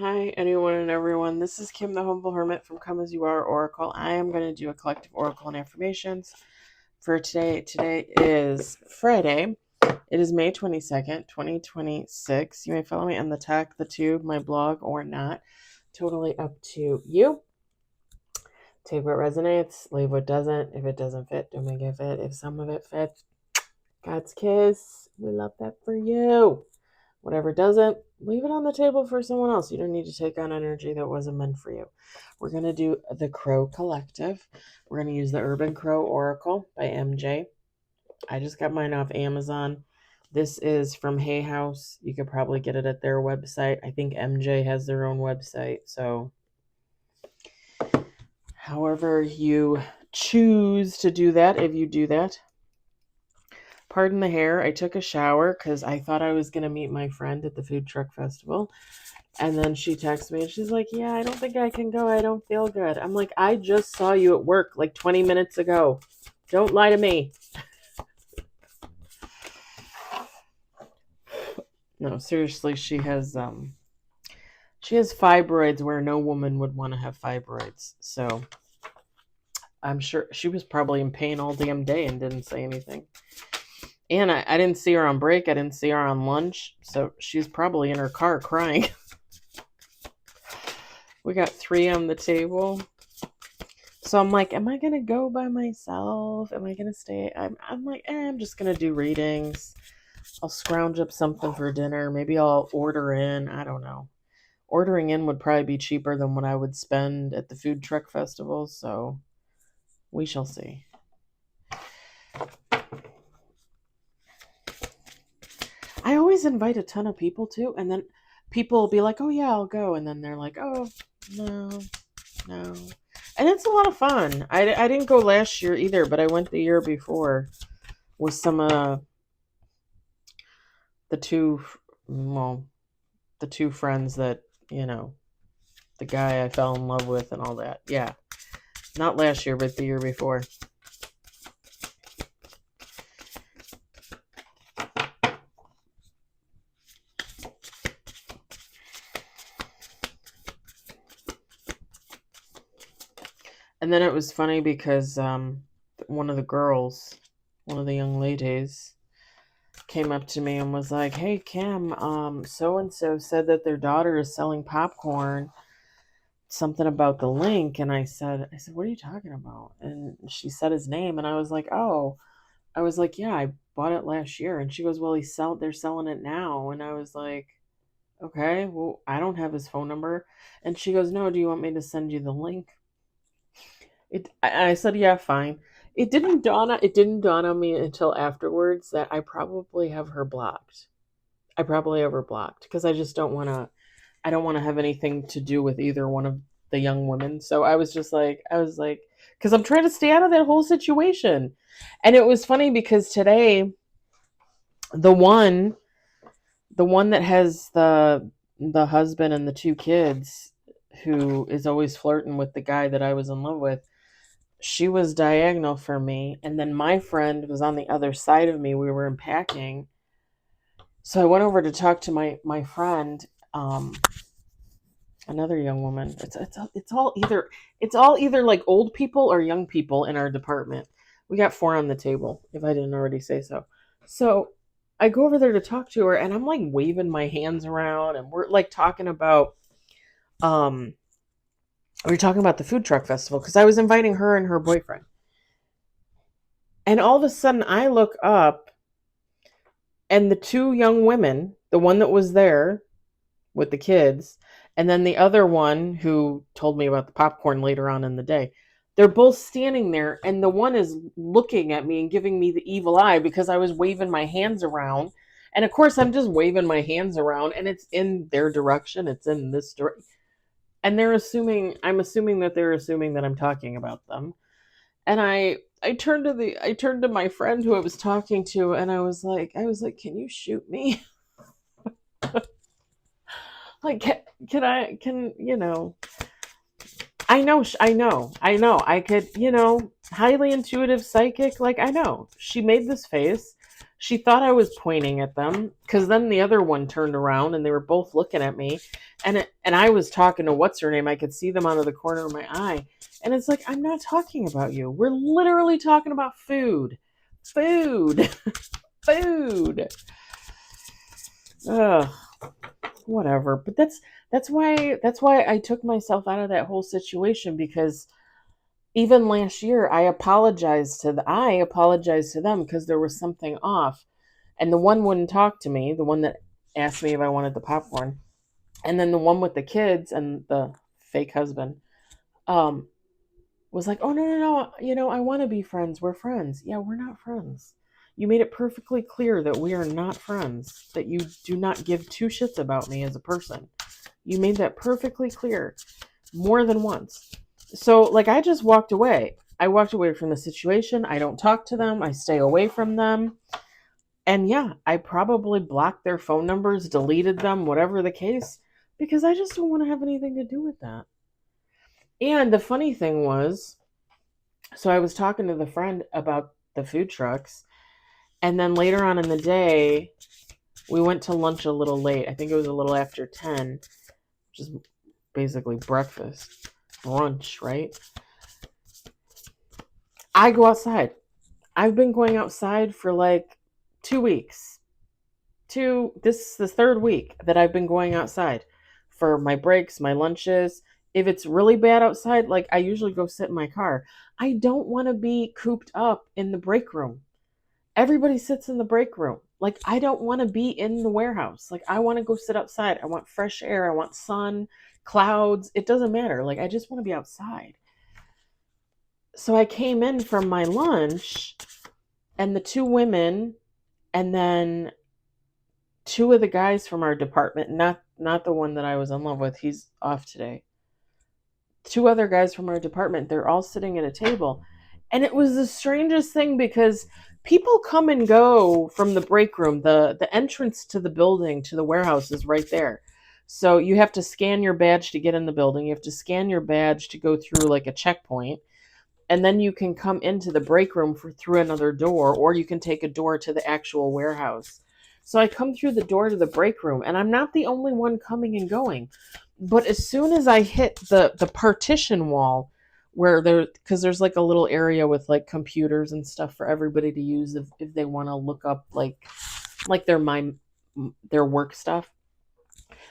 Hi, anyone and everyone. This is Kim, the Humble Hermit from Come As You Are Oracle. I am going to do a collective oracle and affirmations for today. Today is Friday. It is May 22nd, 2026. You may follow me on the Talk, the Tube, my blog, or not. Totally up to you. Take what resonates, leave what doesn't. If it doesn't fit, don't make it fit. If some of it fits, God's kiss. We love that for you. Whatever doesn't, leave it on the table for someone else. You don't need to take on energy that wasn't meant for you. We're going to do the Crow Collective. We're going to use the Urban Crow Oracle by MJ. I just got mine off Amazon. This is from Hay House. You could probably get it at their website. I think MJ has their own website. So however you choose to do that, if you do that. Pardon the hair. I took a shower because I thought I was going to meet my friend at the food truck festival. And then she texts me and she's like, yeah, I don't think I can go. I don't feel good. I'm like, I just saw you at work like 20 minutes ago. Don't lie to me. No, seriously, she has fibroids where no woman would want to have fibroids. So I'm sure she was probably in pain all damn day and didn't say anything. And I didn't see her on break. I didn't see her on lunch. So she's probably in her car crying. We got 3 on the table. So I'm like, am I going to go by myself? Am I going to stay? I'm like, I'm just going to do readings. I'll scrounge up something for dinner. Maybe I'll order in. I don't know. Ordering in would probably be cheaper than what I would spend at the food truck festival. So we shall see. I always invite a ton of people too. And then people will be like, oh yeah, I'll go. And then they're like, oh, no. And it's a lot of fun. I didn't go last year either, but I went the year before with some the two friends that, the guy I fell in love with and all that. Yeah. Not last year, but the year before. And then it was funny because one of the young ladies, came up to me and was like, hey, Kim, so-and-so said that their daughter is selling popcorn, something about the link. And I said, what are you talking about? And she said his name. And I was like, yeah, I bought it last year. And she goes, well, they're selling it now. And I was like, okay, well, I don't have his phone number. And she goes, no, do you want me to send you the link? I said, yeah, fine. It didn't dawn on me until afterwards that I probably have her blocked. Because I just don't want to. I don't want to have anything to do with either one of the young women. So I was like, because I'm trying to stay out of that whole situation. And it was funny because today, the one that has the husband and the 2 kids, who is always flirting with the guy that I was in love with, she was diagonal for me, and then my friend was on the other side of me. We were unpacking. So I went over to talk to my friend, another young woman. It's all either like old people or young people in our department. We got 4 on the table, if I didn't already say so. So I go over there to talk to her, and I'm like waving my hands around, and we're like talking about we were talking about the food truck festival because I was inviting her and her boyfriend. And all of a sudden I look up, and the 2 young women, the one that was there with the kids, and then the other one who told me about the popcorn later on in the day, they're both standing there, and the one is looking at me and giving me the evil eye because I was waving my hands around. And of course, I'm just waving my hands around, and it's in their direction. It's in this direction. And I'm assuming that they're assuming that I'm talking about them. And I turned to my friend who I was talking to, and I was like, can you shoot me? Like, I know, I could, highly intuitive psychic. Like, I know she made this face. She thought I was pointing at them, because then the other one turned around and they were both looking at me. And I was talking to what's her name. I could see them out of the corner of my eye. And it's like, I'm not talking about you. We're literally talking about food. Food. Food. Ugh. Whatever. But that's why I took myself out of that whole situation, because even last year I apologized to them because there was something off. And the one wouldn't talk to me, the one that asked me if I wanted the popcorn. And then the one with the kids and the fake husband was like, "Oh, no. I want to be friends. We're friends." Yeah, we're not friends. You made it perfectly clear that we are not friends, that you do not give two shits about me as a person. You made that perfectly clear more than once. So, like, I just walked away. I walked away from the situation. I don't talk to them. I stay away from them. And yeah, I probably blocked their phone numbers, deleted them, whatever the case, because I just don't want to have anything to do with that. And the funny thing was, so I was talking to the friend about the food trucks, and then later on in the day, we went to lunch a little late. I think it was a little after 10, which is basically breakfast, brunch, right? I go outside. I've been going outside for like 2 weeks. This is the third week that I've been going outside for my breaks, my lunches. If it's really bad outside, like, I usually go sit in my car. I don't want to be cooped up in the break room. Everybody sits in the break room. Like, I don't want to be in the warehouse. Like, I want to go sit outside. I want fresh air. I want sun, clouds. It doesn't matter. Like, I just want to be outside. So I came in from my lunch, and the two women, and then two of the guys from our department, not the one that I was in love with, he's off today. Two other guys from our department, they're all sitting at a table. And it was the strangest thing, because people come and go from the break room. The entrance to the building, to the warehouse, is right there. So you have to scan your badge to get in the building. You have to scan your badge to go through like a checkpoint. And then you can come into the break room through another door, or you can take a door to the actual warehouse. So I come through the door to the break room, and I'm not the only one coming and going. But as soon as I hit the partition wall, because there's like a little area with like computers and stuff for everybody to use if they want to look up like their work stuff.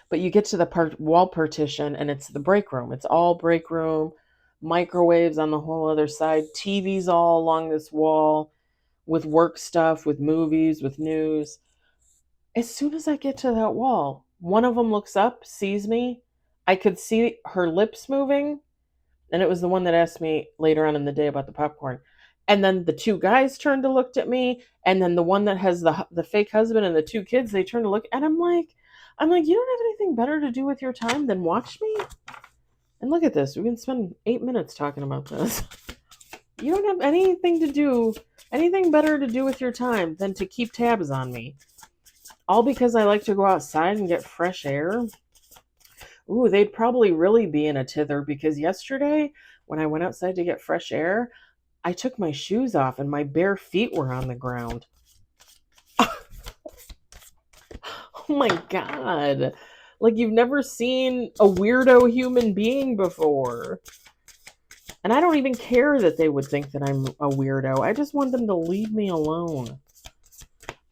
But you get to the wall partition, and it's the break room. It's all break room, microwaves on the whole other side, TVs all along this wall with work stuff, with movies, with news. As soon as I get to that wall, one of them looks up, sees me. I could see her lips moving, and it was the one that asked me later on in the day about the popcorn. And then the two guys turned to look at me, and then the one that has the fake husband and the two kids, they turned to look, and I'm like, you don't have anything better to do with your time than watch me? And look at this. We can spend 8 minutes talking about this. You don't have anything better to do with your time than to keep tabs on me. All because I like to go outside and get fresh air. Ooh, they'd probably really be in a tither, because yesterday when I went outside to get fresh air, I took my shoes off and my bare feet were on the ground. Oh my God. Like, you've never seen a weirdo human being before. And I don't even care that they would think that I'm a weirdo. I just want them to leave me alone.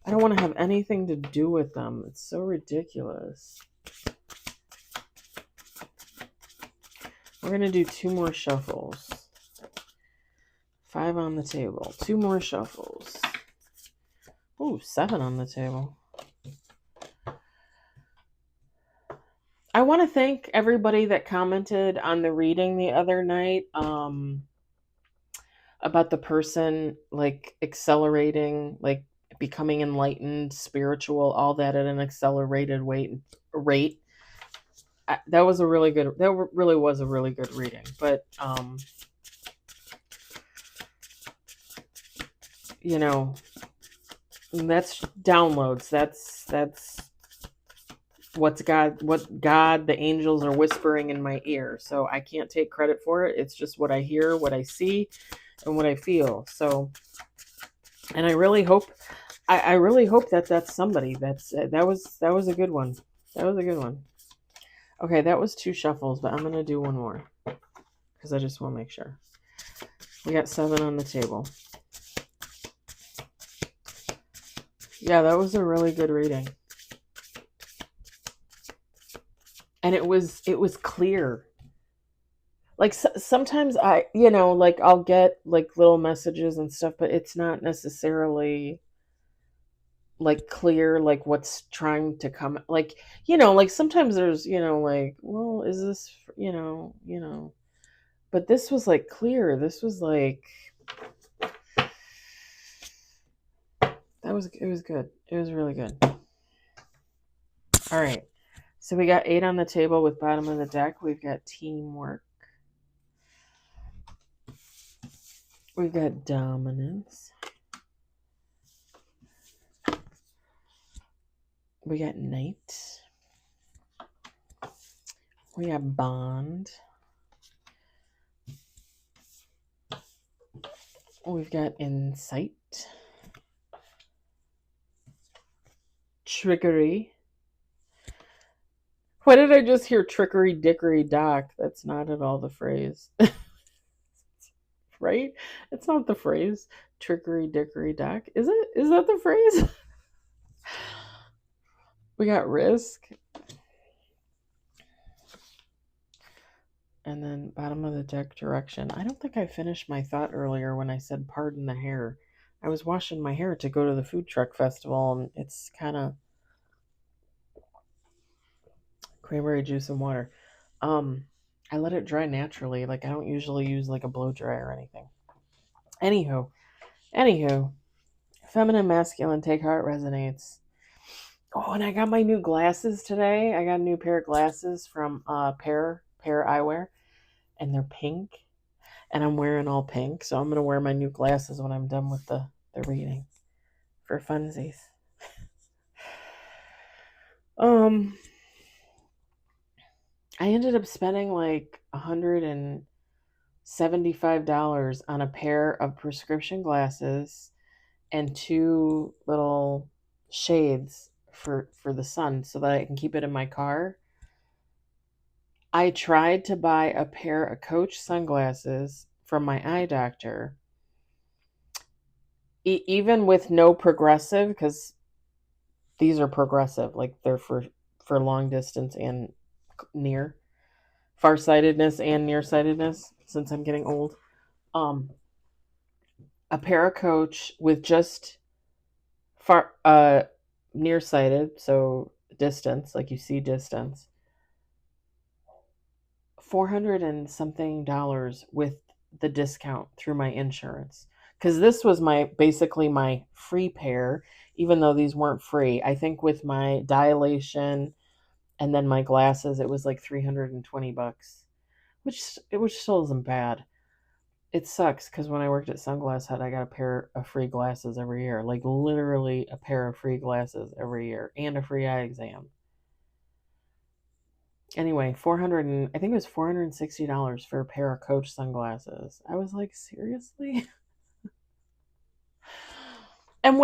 I don't want to have anything to do with them. It's so ridiculous. We're going to do 2 more shuffles. 5 on the table. 2 more shuffles. Ooh, 7 on the table. I want to thank everybody that commented on the reading the other night about the person, like, accelerating, like, becoming enlightened, spiritual, all that at an accelerated rate. That was a really good, that really was a really good reading. But, you know, that's downloads. That's what God, the angels are whispering in my ear. So I can't take credit for it. It's just what I hear, what I see, and what I feel. So, and I really hope I really hope that that's somebody. That was a good one. That was a good one. Okay, that was 2 shuffles, but I'm gonna do one more because I just want to make sure. We got 7 on the table. Yeah, that was a really good reading, and it was clear. Like sometimes like I'll get like little messages and stuff, but it's not necessarily like clear like what's trying to come, like like sometimes there's like, well, is this but this was like clear. This was like, it was good. It was really good. All right, so we got 8 on the table with bottom of the deck. We've got teamwork, we've got dominance, we got knight, we got bond, we've got insight, trickery. Why did I just hear trickery dickory dock? That's not at all the phrase. Right? It's not the phrase. Trickery dickory dock. Is it? Is that the phrase? We got risk. And then bottom of the deck, direction. I don't think I finished my thought earlier when I said pardon the hair. I was washing my hair to go to the food truck festival, and it's kind of cranberry juice and water. I let it dry naturally. Like I don't usually use like a blow dry or anything. Anywho, feminine, masculine, take how it resonates. Oh, and I got my new glasses today. I got a new pair of glasses from Pair Eyewear, and they're pink. And I'm wearing all pink, so I'm gonna wear my new glasses when I'm done with the reading for funsies. I ended up spending like $175 on a pair of prescription glasses and 2 little shades for the sun so that I can keep it in my car. I tried to buy a pair of Coach sunglasses from my eye doctor, even with no progressive, because these are progressive, like they're for long distance and near, farsightedness and nearsightedness, since I'm getting old. A pair of Coach with just far nearsighted, so distance, like you see distance, $400 and something with the discount through my insurance, because this was basically my free pair, even though these weren't free. I think with my dilation and then my glasses, it was like $320, which still isn't bad. It sucks because when I worked at Sunglass Hut, I got a pair of free glasses every year, like literally a pair of free glasses every year and a free eye exam. Anyway, I think it was $460 for a pair of Coach sunglasses. I was like, seriously? And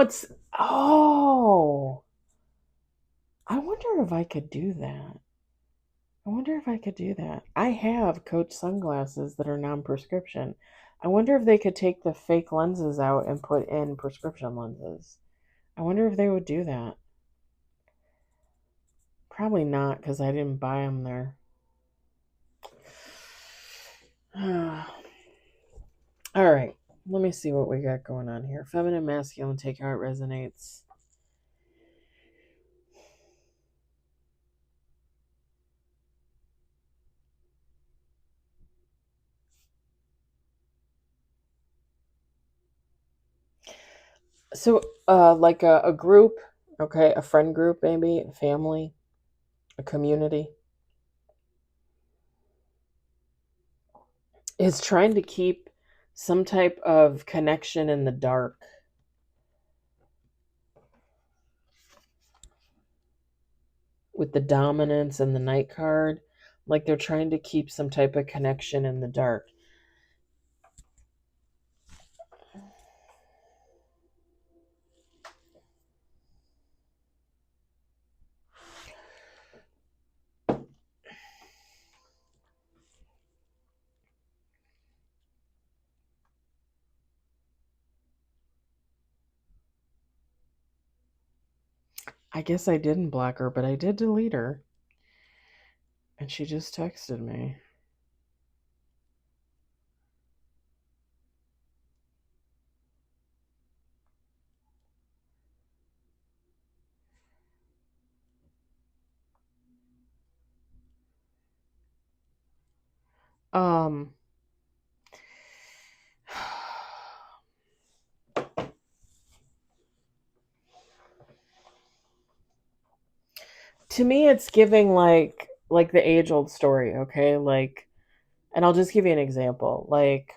I wonder if I could do that. I have Coach sunglasses that are non-prescription. I wonder if they could take the fake lenses out and put in prescription lenses. I wonder if they would do that. Probably not, because I didn't buy them there. All right, let me see what we got going on here. Feminine, masculine, take how it resonates. So, like a group, okay, a friend group, maybe, a family, a community, is trying to keep some type of connection in the dark. With the dominance and the Knight card, like they're trying to keep some type of connection in the dark. I guess I didn't block her, but I did delete her. And she just texted me. Um, to me, it's giving like the age old story, okay? Like, and I'll just give you an example. Like,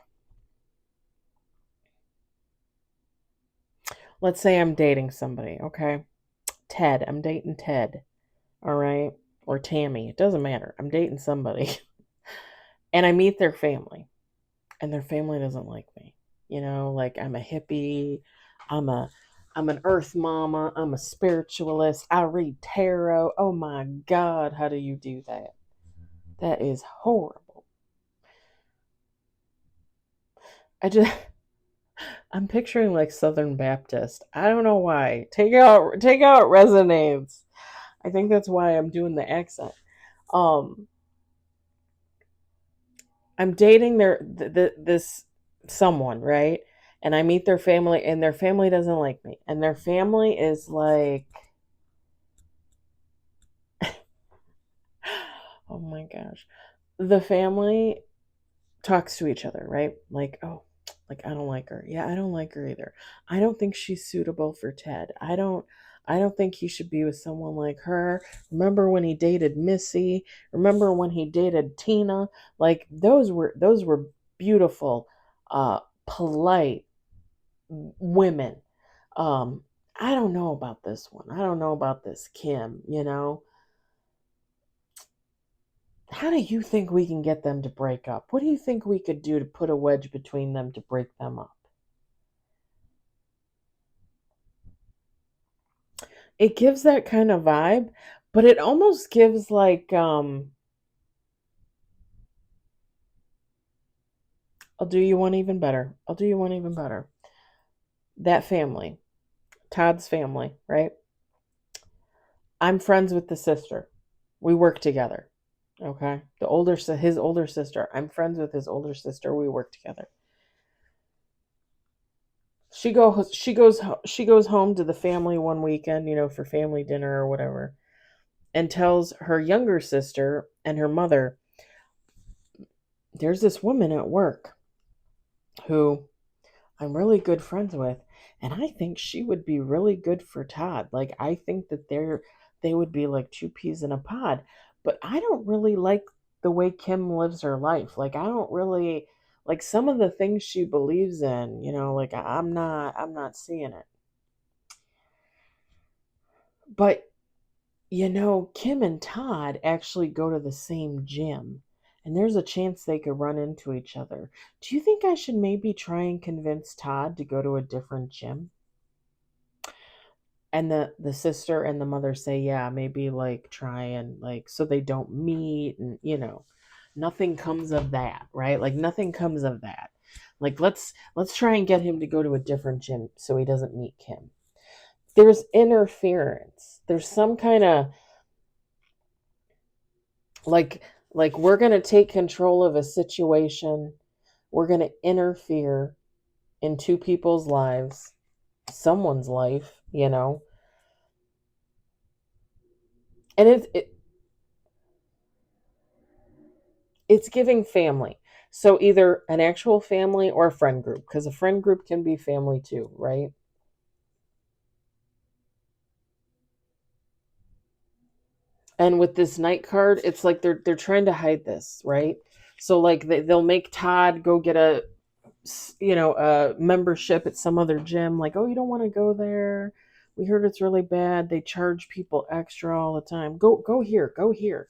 let's say I'm dating somebody, okay? Ted, I'm dating Ted, all right? Or Tammy, it doesn't matter. I'm dating somebody. And I meet their family, and their family doesn't like me. You know, like I'm a hippie, I'm a I'm an earth mama, I'm a spiritualist, I read tarot. Oh my god, how do you do that? That is horrible. I just I'm picturing like Southern Baptist. I don't know why. Take out resonates. I think that's why I'm doing the accent. Um I'm dating this someone, right? And I meet their family, and their family doesn't like me. And their family is like, oh my gosh. The family talks to each other, right? Like, oh, like I don't like her. Yeah, I don't like her either. I don't think she's suitable for Ted. I don't think he should be with someone like her. Remember when he dated Missy? Remember when he dated Tina? Like those were beautiful, polite women. Um I don't know about this one. I don't know about this Kim, you know. How do you think we can get them to break up? What do you think we could do to put a wedge between them to break them up? It gives that kind of vibe, but it almost gives like I'll do you one even better. I'll do you one even better. That family, Todd's family, right? I'm friends with the sister. We work together. Okay? His older sister. I'm friends with his older sister. We work together. She goes home to the family one weekend, for family dinner or whatever, and tells her younger sister and her mother, there's this woman at work who I'm really good friends with, and I think she would be really good for Todd. Like I think that they would be like two peas in a pod. But I don't really like the way Kim lives her life. Like I don't really like some of the things she believes in, like I'm not seeing it. But Kim and Todd actually go to the same gym, and there's a chance they could run into each other. Do you think I should maybe try and convince Todd to go to a different gym? And the sister and the mother say, yeah, maybe like try and like so they don't meet, and nothing comes of that, right? Like nothing comes of that. Like let's try and get him to go to a different gym so he doesn't meet Kim. There's interference. There's some kind of like we're going to take control of a situation. We're going to interfere in two people's lives, someone's life, and it's giving family. So either an actual family or a friend group, because a friend group can be family too, right? And with this night card, it's like they're trying to hide this, right? So like they'll make Todd go get a membership at some other gym. Like, oh, you don't want to go there. We heard it's really bad. They charge people extra all the time. Go here, go here.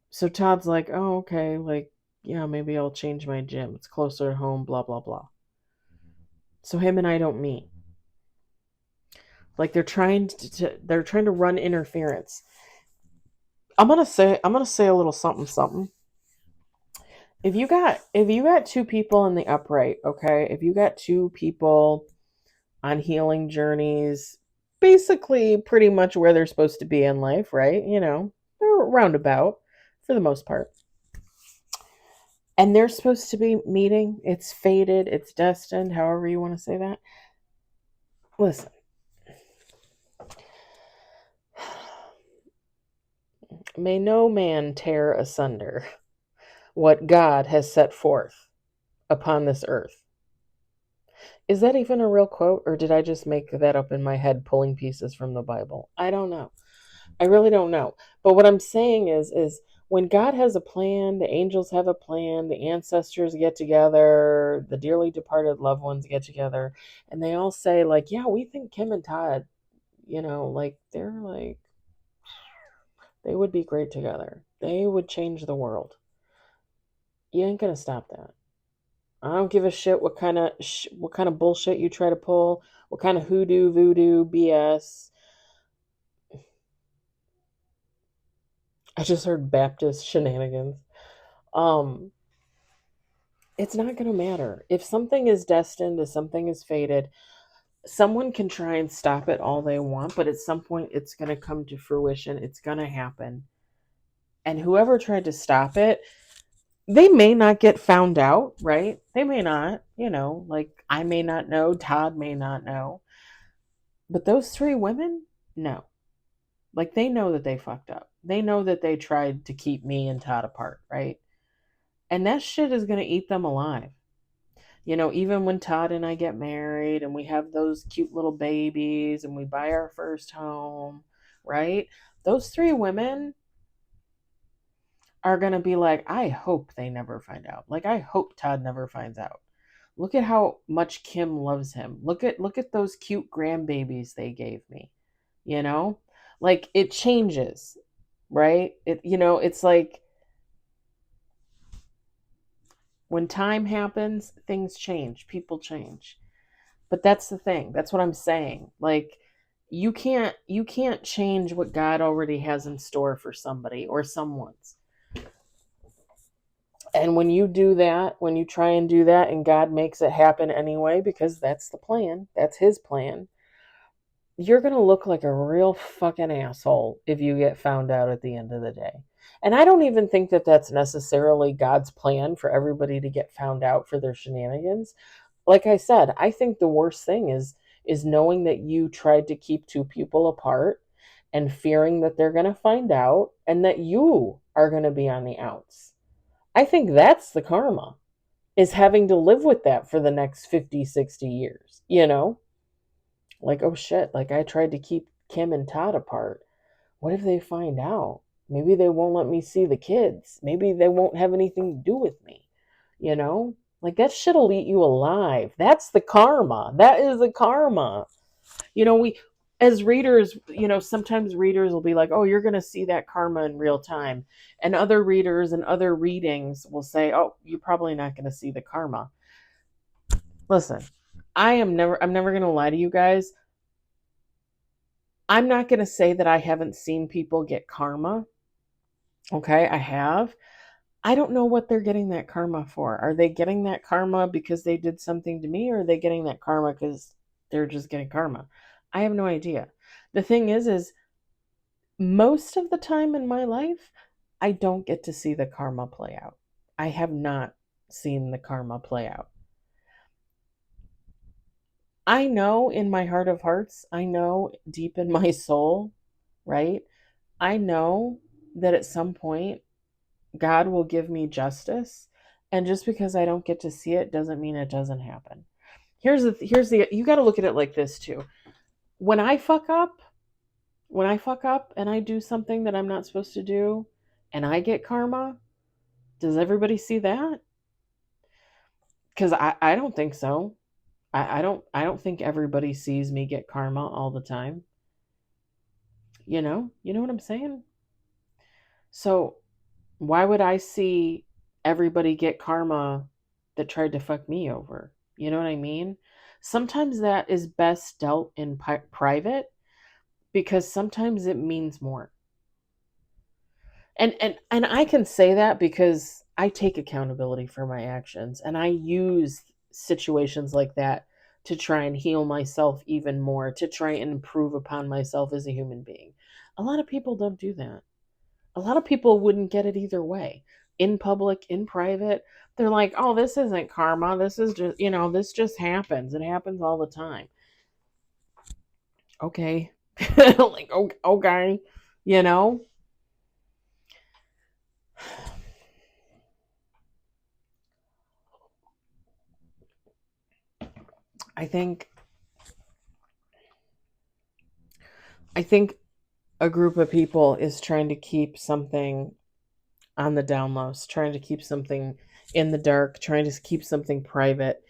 So Todd's like, oh, okay, like, yeah, maybe I'll change my gym. It's closer to home, blah blah blah. So him and I don't meet. Like they're trying to run interference. I'm gonna say a little something something. If you got two people in the upright, okay, if you got two people on healing journeys, basically pretty much where they're supposed to be in life, right? They're roundabout for the most part. And they're supposed to be meeting. It's fated, it's destined, however you want to say that. Listen, may no man tear asunder what God has set forth upon this earth. Is that even a real quote, or did I just make that up in my head, pulling pieces from the Bible? I don't know. I really don't know. But what I'm saying is when God has a plan, the angels have a plan, the ancestors get together, the dearly departed loved ones get together, and they all say, like, yeah, we think Kim and Todd, like, they're like, they would be great together. They would change the world. You ain't gonna stop that. I don't give a shit what kind of bullshit you try to pull, what kind of hoodoo, voodoo, BS. I just heard Baptist shenanigans. It's not going to matter. If something is destined, if something is fated, someone can try and stop it all they want, but at some point it's going to come to fruition. It's going to happen. And whoever tried to stop it, they may not get found out, right? They may not, like I may not know, Todd may not know. But those three women, no. Like they know that they fucked up. They know that they tried to keep me and Todd apart, right? And that shit is going to eat them alive. Even when Todd and I get married and we have those cute little babies and we buy our first home, right? Those three women are going to be like, I hope they never find out. Like, I hope Todd never finds out. Look at how much Kim loves him. Look at those cute grandbabies they gave me. Like it changes, right? It's like when time happens, things change, people change. But that's the thing. That's what I'm saying. Like you can't change what God already has in store for somebody or someone's. And when you do that, when you try and do that and God makes it happen anyway because that's the plan, that's his plan, you're going to look like a real fucking asshole if you get found out at the end of the day. And I don't even think that that's necessarily God's plan for everybody to get found out for their shenanigans. Like I said, I think the worst thing is knowing that you tried to keep two people apart and fearing that they're going to find out and that you are going to be on the outs. I think that's the karma, is having to live with that for the next 50, 60 years. Like, oh shit, like I tried to keep Kim and Todd apart. What if they find out? Maybe they won't let me see the kids. Maybe they won't have anything to do with me. Like that shit'll eat you alive. That's the karma. That is the karma. We, as readers, sometimes readers will be like, oh, you're going to see that karma in real time. And other readers and other readings will say, oh, you're probably not going to see the karma. Listen, I'm never going to lie to you guys. I'm not going to say that I haven't seen people get karma. Okay, I have. I don't know what they're getting that karma for. Are they getting that karma because they did something to me, or are they getting that karma because they're just getting karma? I have no idea. The thing is most of the time in my life, I don't get to see the karma play out. I have not seen the karma play out. I know in my heart of hearts, I know deep in my soul, right? I know that at some point God will give me justice, and just because I don't get to see it doesn't mean it doesn't happen. Here's the you got to look at it like this too. When I fuck up and I do something that I'm not supposed to do and I get karma, does everybody see that? Cuz I don't think so. I don't think everybody sees me get karma all the time. You know what I'm saying? So why would I see everybody get karma that tried to fuck me over? You know what I mean? Sometimes that is best dealt in private because sometimes it means more. And I can say that because I take accountability for my actions and I use situations like that to try and heal myself even more, to try and improve upon myself as a human being. A lot of people don't do that. A lot of people wouldn't get it either way. In public, in private, they're like, oh, this isn't karma. This is just, this just happens. It happens all the time. Okay. Like, okay. You know? I think I think a group of people is trying to keep something on the down low, trying to keep something in the dark, trying to keep something private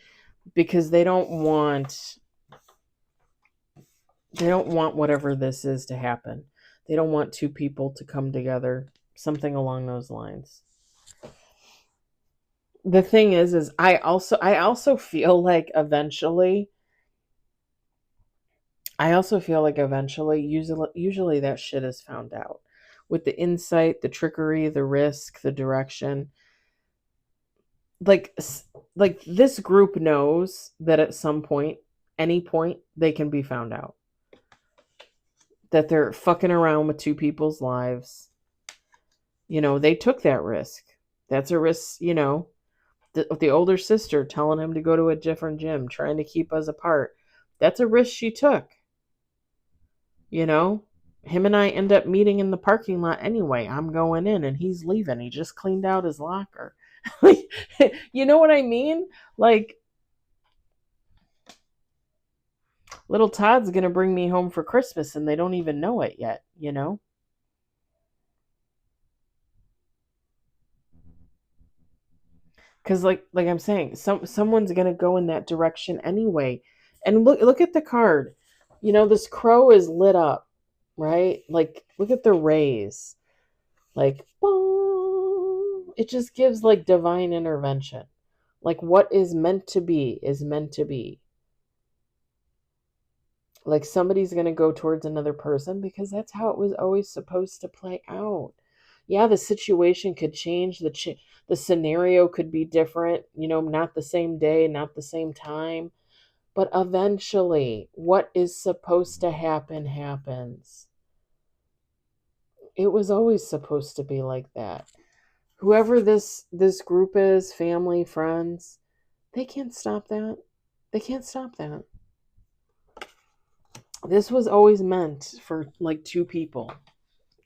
because they don't want whatever this is to happen. They don't want two people to come together, something along those lines. The thing is I also feel like eventually usually that shit is found out. With the insight, the trickery, the risk, the direction. Like like this group knows that at some point, any point, they can be found out. That they're fucking around with two people's lives. They took that risk. That's a risk, the older sister telling him to go to a different gym, trying to keep us apart. That's a risk she took. Him and I end up meeting in the parking lot anyway. I'm going in and he's leaving. He just cleaned out his locker. You know what I mean? Like, little Todd's going to bring me home for Christmas and they don't even know it yet. Because like I'm saying, someone's gonna go in that direction anyway. And look at the card. This crow is lit up, right? Like look at the rays. Like boom. It just gives like divine intervention. Like what is meant to be is meant to be. Like somebody's gonna go towards another person because that's how it was always supposed to play out. Yeah, the situation could change. The scenario could be different. Not the same day, not the same time, but eventually, what is supposed to happen happens. It was always supposed to be like that. Whoever this group is, family, friends, they can't stop that. They can't stop that. This was always meant for like two people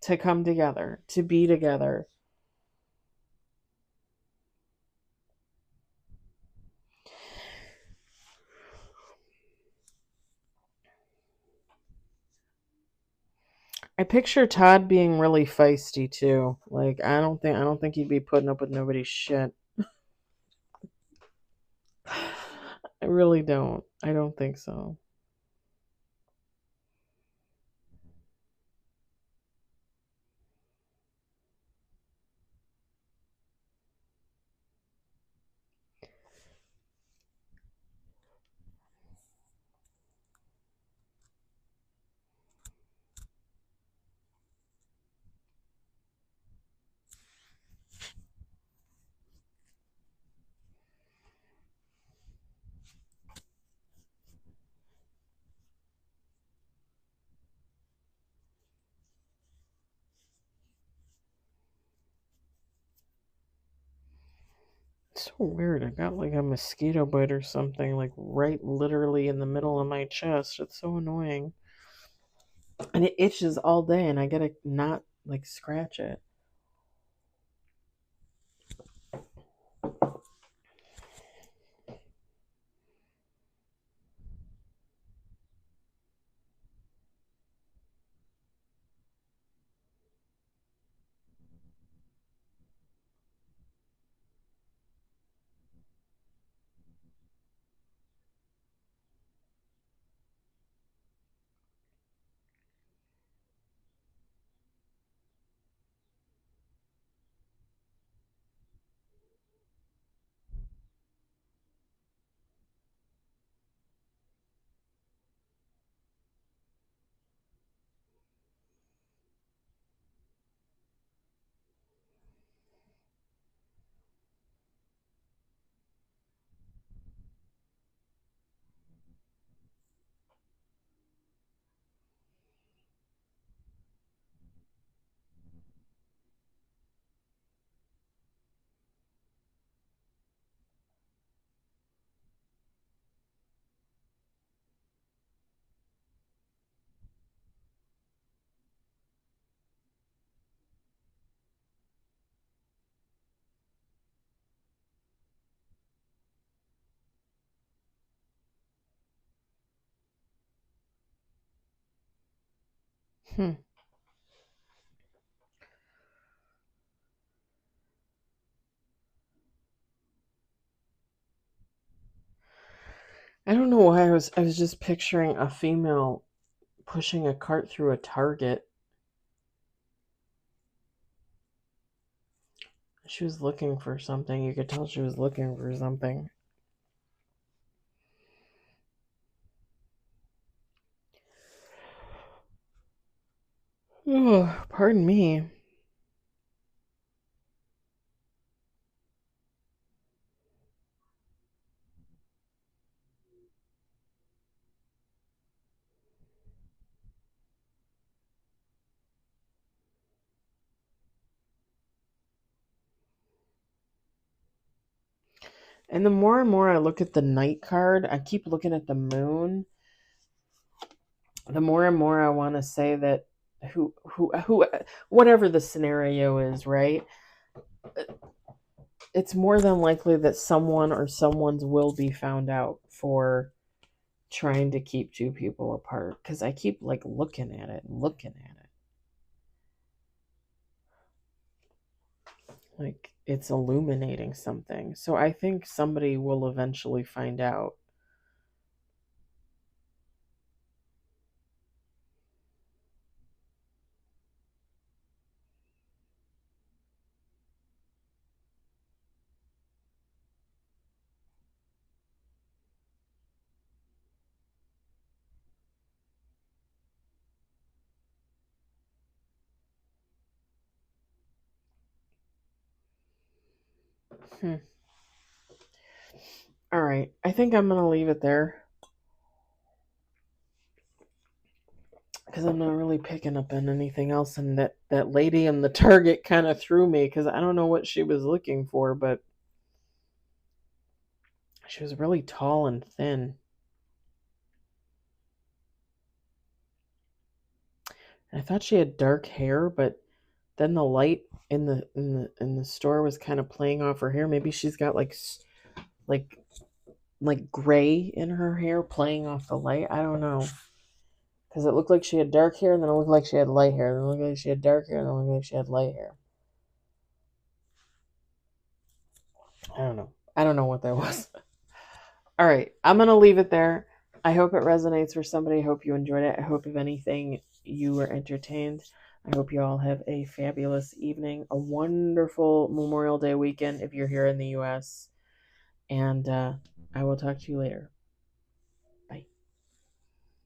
to come together, to be together. I picture Todd being really feisty too. Like I don't think he'd be putting up with nobody's shit. I really don't. I don't think so. It's so weird. I got like a mosquito bite or something, like right literally in the middle of my chest. It's so annoying. And it itches all day and I gotta not like scratch it. I don't know why I was just picturing a female pushing a cart through a Target. She was looking for something. You could tell she was looking for something. Oh, pardon me. And the more and more I look at the night card, I keep looking at the moon. The more and more I want to say that who, whatever the scenario is, right? It's more than likely that someone or someone's will be found out for trying to keep two people apart. Because I keep like looking at it and looking at it. Like it's illuminating something. So I think somebody will eventually find out. All right. I think I'm going to leave it there. Because I'm not really picking up on anything else. And that lady in the Target kind of threw me because I don't know what she was looking for, but she was really tall and thin. And I thought she had dark hair, but then the light in the store was kind of playing off her hair. Maybe she's got like gray in her hair playing off the light. I don't know. Because it looked like she had dark hair, and then it looked like she had light hair. Then it looked like she had dark hair, and then it looked like she had light hair. I don't know. I don't know what that was. All right. I'm going to leave it there. I hope it resonates for somebody. I hope you enjoyed it. I hope, if anything, you were entertained. I hope you all have a fabulous evening, a wonderful Memorial Day weekend if you're here in the U.S. And I will talk to you later.